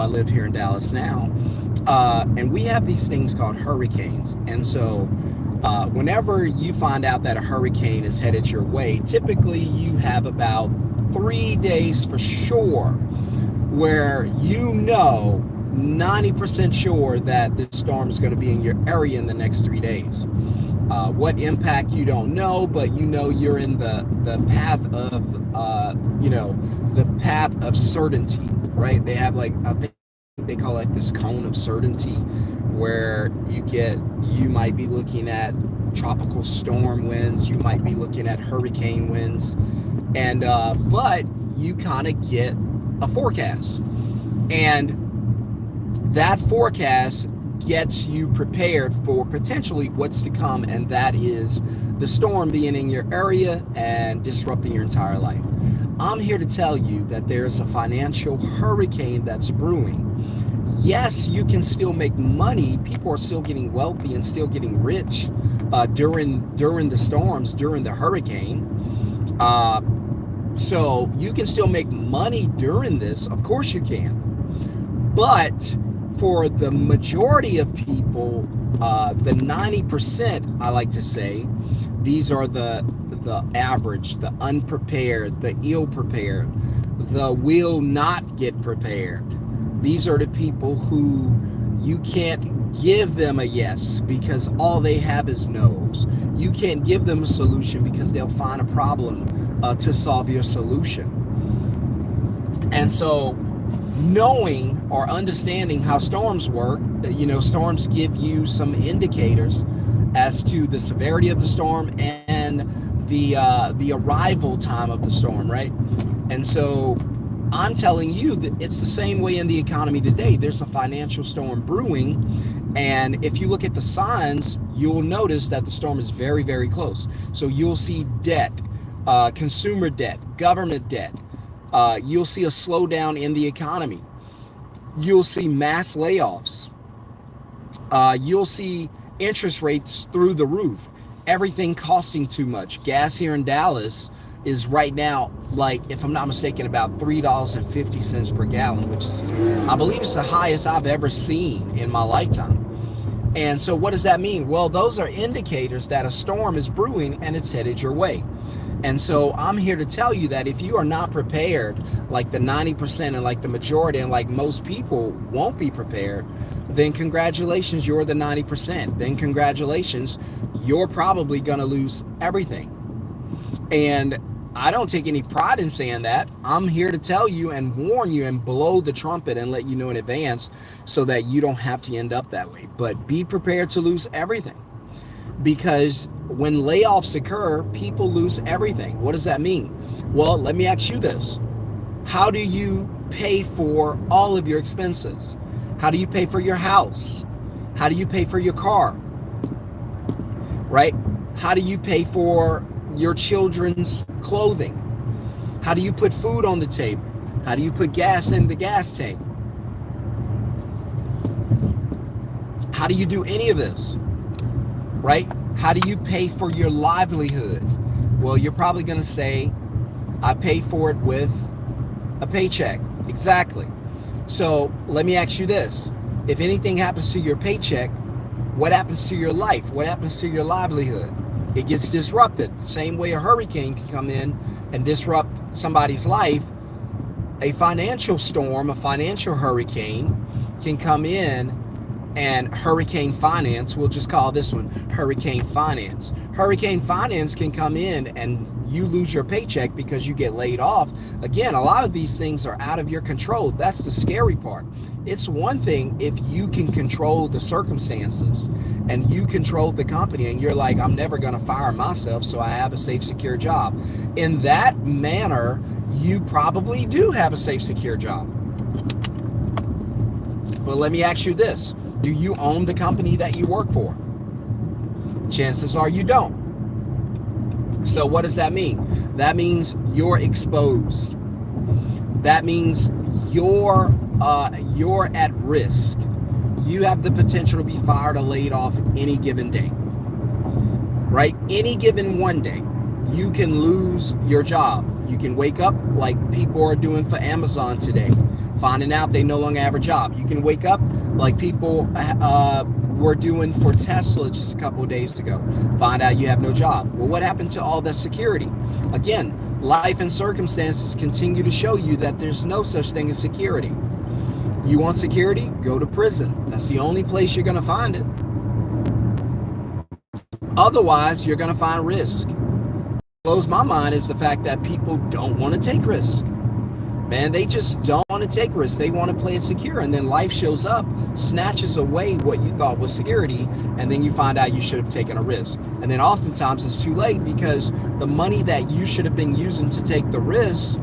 live here in Dallas now. And we have these things called hurricanes. And so whenever you find out that a hurricane is headed your way, typically you have about 3 days for sure where 90% sure that this storm is going to be in your area in the next 3 days. What impact you don't know, but you're in the path of the path of certainty, right? They have like, I think they call it this cone of certainty, where you might be looking at tropical storm winds, you might be looking at hurricane winds, and but you kind of get a forecast, and that forecast gets you prepared for potentially what's to come, and that is the storm being in your area and disrupting your entire life. I'm here to tell you that there's a financial hurricane that's brewing. Yes, you can still make money. People are still getting wealthy and still getting rich during the storms, during the hurricane. So you can still make money during this. Of course you can. But for the majority of people, the 90%, I like to say, these are the average, the unprepared, the ill-prepared, the will not get prepared. These are the people who you can't give them a yes because all they have is no's. You can't give them a solution because they'll find a problem to solve your solution. And so knowing or understanding how storms work, storms give you some indicators as to the severity of the storm and the arrival time of the storm, right? And so I'm telling you that it's the same way in the economy today. There's a financial storm brewing, and if you look at the signs, you'll notice that the storm is very, very close. So you'll see debt, consumer debt, government debt. You'll see a slowdown in the economy. You'll see mass layoffs. You'll see interest rates through the roof. Everything costing too much. Gas here in Dallas is right now, like, if I'm not mistaken, about $3.50 per gallon, which is, I believe it's the highest I've ever seen in my lifetime. And so what does that mean? Well, those are indicators that a storm is brewing and it's headed your way. And so I'm here to tell you that if you are not prepared, like the 90% and like the majority and like most people won't be prepared, then congratulations, you're the 90%. Then congratulations, you're probably going to lose everything. And I don't take any pride in saying that. I'm here to tell you and warn you and blow the trumpet and let you know in advance so that you don't have to end up that way. But be prepared to lose everything. Because when layoffs occur, people lose everything. What does that mean? Well, let me ask you this. How do you pay for all of your expenses? How do you pay for your house? How do you pay for your car? Right? How do you pay for your children's clothing? How do you put food on the table? How do you put gas in the gas tank? How do you do any of this? Right? How do you pay for your livelihood? Well, you're probably going to say, I pay for it with a paycheck. Exactly. So let me ask you this. If anything happens to your paycheck, what happens to your life? What happens to your livelihood? It gets disrupted. Same way a hurricane can come in and disrupt somebody's life, a financial storm, a financial hurricane can come in and hurricane finance, we'll just call this one hurricane finance. Hurricane finance can come in and you lose your paycheck because you get laid off. Again, a lot of these things are out of your control. That's the scary part. It's one thing if you can control the circumstances and you control the company and you're like, I'm never going to fire myself, so I have a safe, secure job. In that manner, you probably do have a safe, secure job. But let me ask you this. Do you own the company that you work for? Chances are you don't. So what does that mean? That means you're exposed. That means you're at risk. You have the potential to be fired or laid off any given day. Right? Any given one day, you can lose your job. You can wake up like people are doing for Amazon today, finding out they no longer have a job. You can wake up like people were doing for Tesla just a couple of days ago, find out you have no job. Well, what happened to all the security? Again, life and circumstances continue to show you that there's no such thing as security. You want security? Go to prison. That's the only place you're going to find it. Otherwise, you're going to find risk. What blows my mind is the fact that people don't want to take risk. Man, they just don't want to take risks. They want to play it secure. And then life shows up, snatches away what you thought was security, and then you find out you should have taken a risk. And then oftentimes it's too late, because the money that you should have been using to take the risk,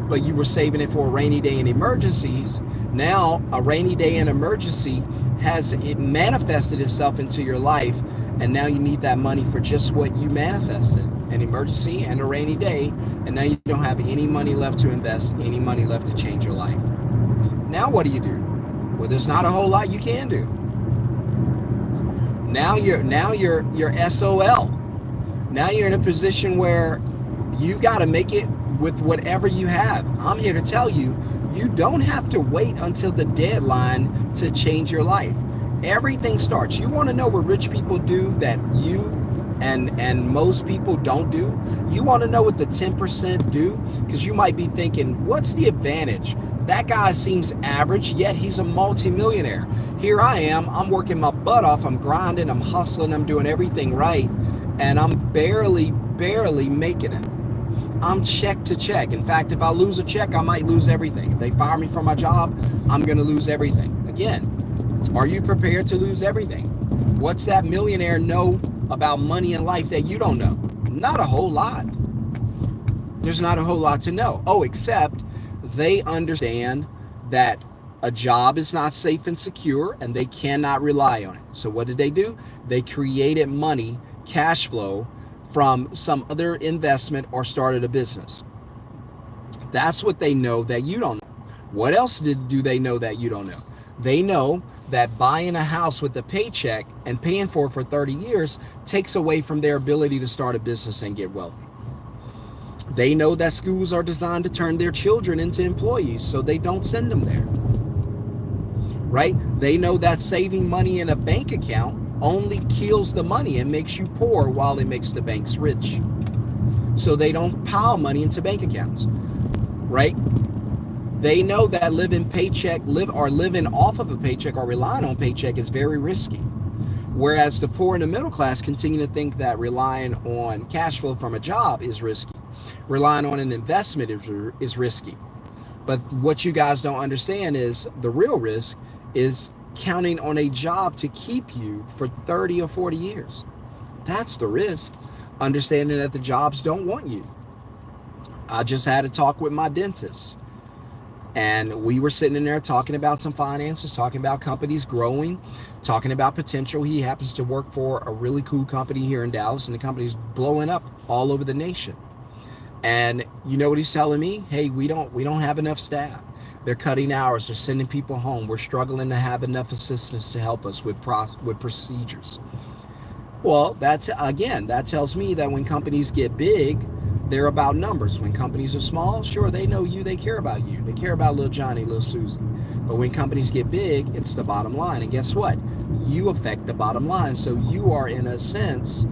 but you were saving it for a rainy day and emergencies, now a rainy day and emergency has it manifested itself into your life, and now you need that money for just what you manifested, an emergency and a rainy day, and now you don't have any money left to invest, any money left to change your life. Now what do you do? Well, there's not a whole lot you can do. Now you're SOL. Now you're in a position where you've got to make it with whatever you have. I'm here to tell you, you don't have to wait until the deadline to change your life. Everything starts. You want to know what rich people do that you and most people don't do? You want to know what the 10% do? Because you might be thinking, what's the advantage? That guy seems average, yet he's a multimillionaire. Here I am, I'm working my butt off, I'm grinding, I'm hustling, I'm doing everything right, and I'm barely making it. I'm check to check. In fact, if I lose a check, I might lose everything. If they fire me from my job, I'm going to lose everything. Again, are you prepared to lose everything? What's that millionaire know about money and life that you don't know? Not a whole lot. There's not a whole lot to know. Oh, except they understand that a job is not safe and secure, and they cannot rely on it. So what did they do? They created money, cash flow, from some other investment or started a business. That's what they know that you don't know. What else do they know that you don't know? They know that buying a house with a paycheck and paying for it for 30 years takes away from their ability to start a business and get wealthy. They know that schools are designed to turn their children into employees, so they don't send them there. Right? They know that saving money in a bank account only kills the money and makes you poor while it makes the banks rich. So they don't pile money into bank accounts, right? They know that living off of a paycheck or relying on paycheck is very risky. Whereas the poor and the middle class continue to think that relying on cash flow from a job is risky. Relying on an investment is risky. But what you guys don't understand is the real risk is counting on a job to keep you for 30 or 40 years. That's the risk. Understanding that the jobs don't want you. I just had a talk with my dentist, and we were sitting in there talking about some finances, talking about companies growing, talking about potential. He happens to work for a really cool company here in Dallas, and the company's blowing up all over the nation. And you know what he's telling me? Hey, we don't have enough staff. They're cutting hours. They're sending people home. We're struggling to have enough assistants to help us with procedures. Well, that tells me that when companies get big, they're about numbers. When companies are small, sure, they know you. They care about you. They care about little Johnny, little Susie. But when companies get big, it's the bottom line. And guess what? You affect the bottom line. So you are, in a sense,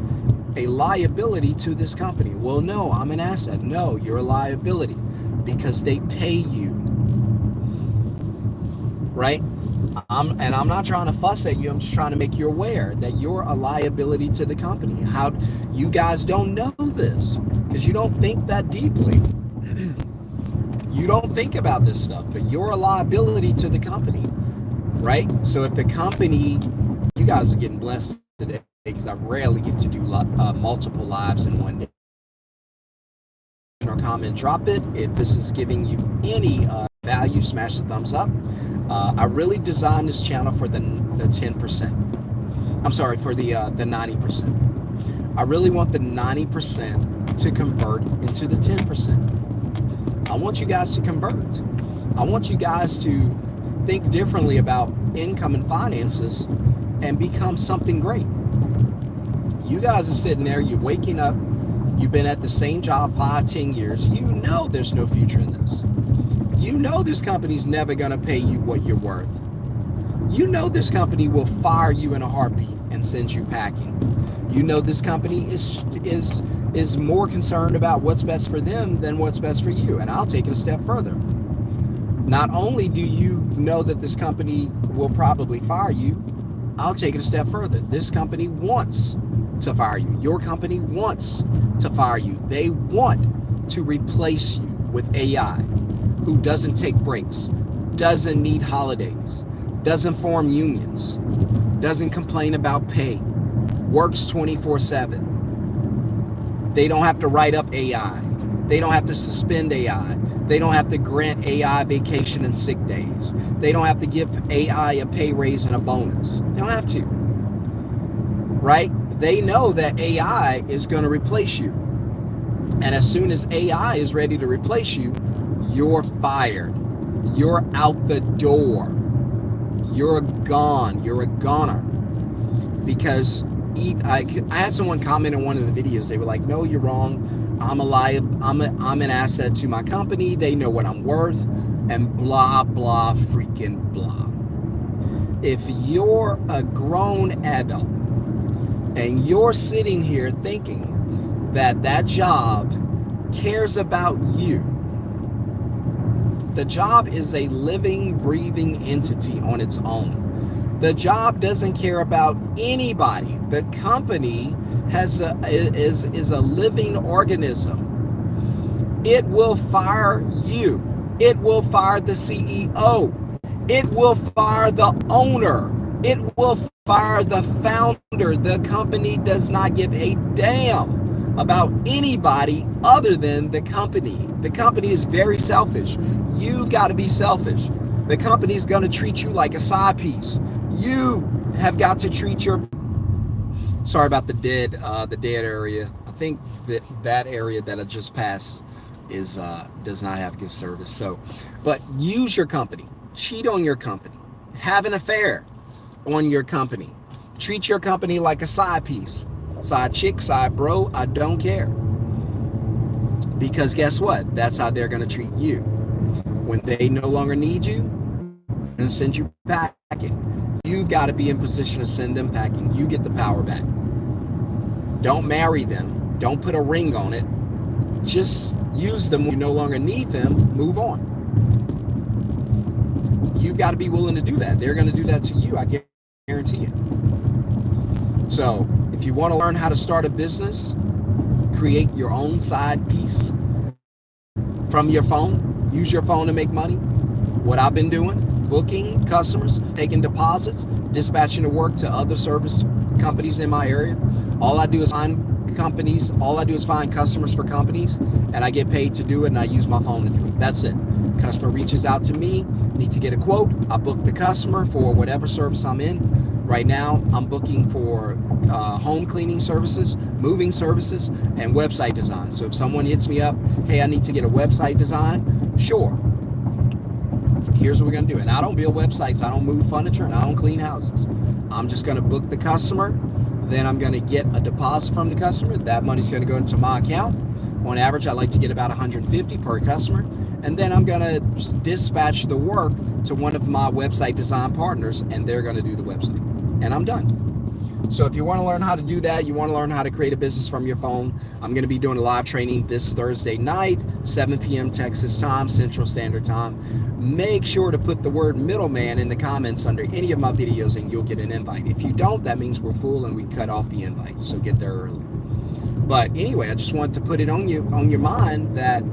a liability to this company. Well, no, I'm an asset. No, you're a liability because they pay you. Right? I'm not trying to fuss at you. I'm just trying to make you aware that you're a liability to the company. How you guys don't know this because you don't think that deeply. You don't think about this stuff, but you're a liability to the company, right? So if the company, you guys are getting blessed today because I rarely get to do multiple lives in one day. Or comment, drop it. If this is giving you any value, smash the thumbs up. I really designed this channel for the 10%. I'm sorry, for the 90%. I really want the 90% to convert into the 10%. I want you guys to convert. I want you guys to think differently about income and finances and become something great. You guys are sitting there, you're waking up, You've been at the same job 5, 10 years. You know there's no future in this. You know this company's never going to pay you what you're worth. You know this company will fire you in a heartbeat and send you packing. You know this company is more concerned about what's best for them than what's best for you. And I'll take it a step further. Not only do you know that this company will probably fire you, I'll take it a step further. This company wants to fire you. Your company wants to fire you. They want to replace you with AI who doesn't take breaks, doesn't need holidays, doesn't form unions, doesn't complain about pay, works 24/7. They don't have to write up AI. They don't have to suspend AI. They don't have to grant AI vacation and sick days. They don't have to give AI a pay raise and a bonus. They don't have to, right? They know that AI is going to replace you. And as soon as AI is ready to replace you, you're fired. You're out the door. You're gone. You're a goner. Because I had someone comment in one of the videos. They were like, no, you're wrong. I'm an asset to my company. They know what I'm worth, and blah, blah, freaking blah. If you're a grown adult and you're sitting here thinking that job cares about you, the job is a living, breathing entity on its own. The job doesn't care about anybody. The company is a living organism. It will fire you. It will fire the CEO. It will fire the owner. It will fire the founder. The company does not give a damn about anybody other than the company. The company is very selfish. You've got to be selfish. The company is going to treat you like a side piece. You have got to treat your... Sorry about the dead area. I think that area that I just passed is does not have good service. So, but use your company. Cheat on your company. Have an affair on your company. Treat your company like a side piece. Side chick, side bro, I don't care. Because guess what? That's how they're going to treat you. When they no longer need you, they're going to send you packing. You've got to be in position to send them packing. You get the power back. Don't marry them. Don't put a ring on it. Just use them when you no longer need them. Move on. You've got to be willing to do that. They're going to do that to you. I guarantee it. So if you want to learn how to start a business, create your own side piece from your phone. Use your phone to make money. What I've been doing. Booking customers, taking deposits, dispatching the work to other service companies in my area. All I do is find companies. All I do is find customers for companies, and I get paid to do it, and I use my phone to do it. That's it. Customer reaches out to me, need to get a quote. I book the customer for whatever service I'm in. Right now, I'm booking for home cleaning services, moving services, and website design. So if someone hits me up, hey, I need to get a website design, sure. Here's what we're going to do. And I don't build websites. I don't move furniture, and I don't clean houses. I'm just going to book the customer. Then I'm going to get a deposit from the customer. That money's going to go into my account. On average, I like to get about $150 per customer. And then I'm going to dispatch the work to one of my website design partners, and they're going to do the website. And I'm done. So if you want to learn how to do that, you want to learn how to create a business from your phone, I'm going to be doing a live training this Thursday night, 7 p.m. Texas time, Central Standard Time. Make sure to put the word middleman in the comments under any of my videos and you'll get an invite. If you don't, that means we're full and we cut off the invite. So get there early. But anyway, I just want to put it on your mind that,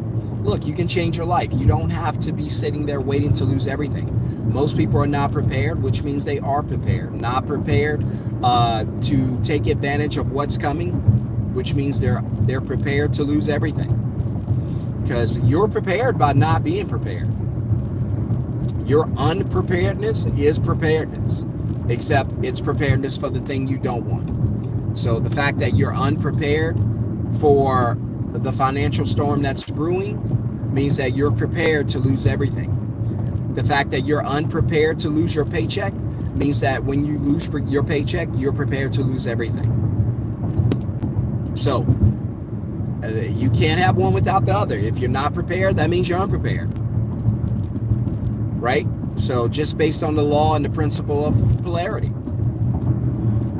look, you can change your life. You don't have to be sitting there waiting to lose everything. Most people are not prepared, which means they are prepared. Not prepared to take advantage of what's coming, which means they're prepared to lose everything. Because you're prepared by not being prepared. Your unpreparedness is preparedness, except it's preparedness for the thing you don't want. So the fact that you're unprepared for the financial storm that's brewing means that you're prepared to lose everything. The fact that you're unprepared to lose your paycheck means that when you lose your paycheck, you're prepared to lose everything. So You can't have one without the other. If you're not prepared, that means you're unprepared. Right? So just based on the law and the principle of polarity.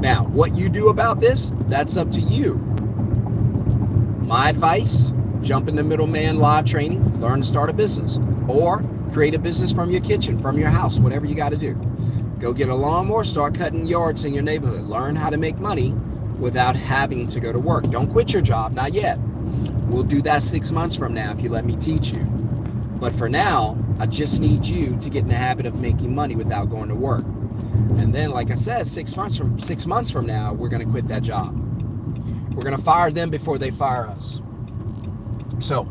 Now, what you do about this, that's up to you. My advice, jump in the middleman live training, learn to start a business, or create a business from your kitchen, from your house, whatever you got to do. Go get a lawnmower, start cutting yards in your neighborhood. Learn how to make money without having to go to work. Don't quit your job, not yet. We'll do that 6 months from now if you let me teach you. But for now, I just need you to get in the habit of making money without going to work. And then, like I said, 6 months from now, we're going to quit that job. We're going to fire them before they fire us. So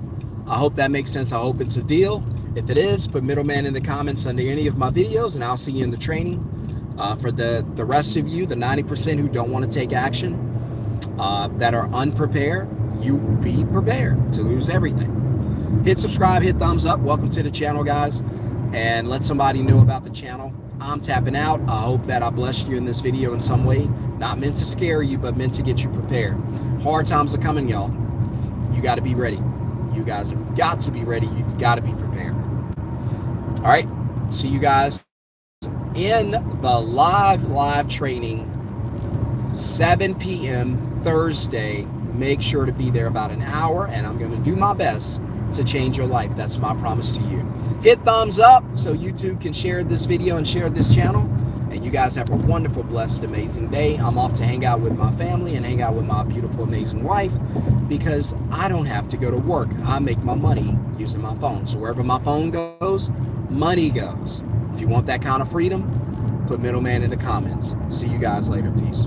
I hope that makes sense. I hope it's a deal. If it is, put middleman in the comments under any of my videos, and I'll see you in the training. For the rest of you, the 90% who don't want to take action, that are unprepared, you be prepared to lose everything. Hit subscribe, hit thumbs up. Welcome to the channel, guys. And let somebody know about the channel. I'm tapping out. I hope that I blessed you in this video in some way. Not meant to scare you, but meant to get you prepared. Hard times are coming, y'all. You got to be ready. You guys have got to be ready. You've got to be prepared. All right. See you guys in the live training, 7 p.m. Thursday. Make sure to be there about an hour, and I'm going to do my best to change your life. That's my promise to you. Hit thumbs up so YouTube can share this video and share this channel. And you guys have a wonderful, blessed, amazing day. I'm off to hang out with my family and hang out with my beautiful, amazing wife, because I don't have to go to work. I make my money using my phone. So wherever my phone goes, money goes. If you want that kind of freedom, put middleman in the comments. See you guys later. Peace.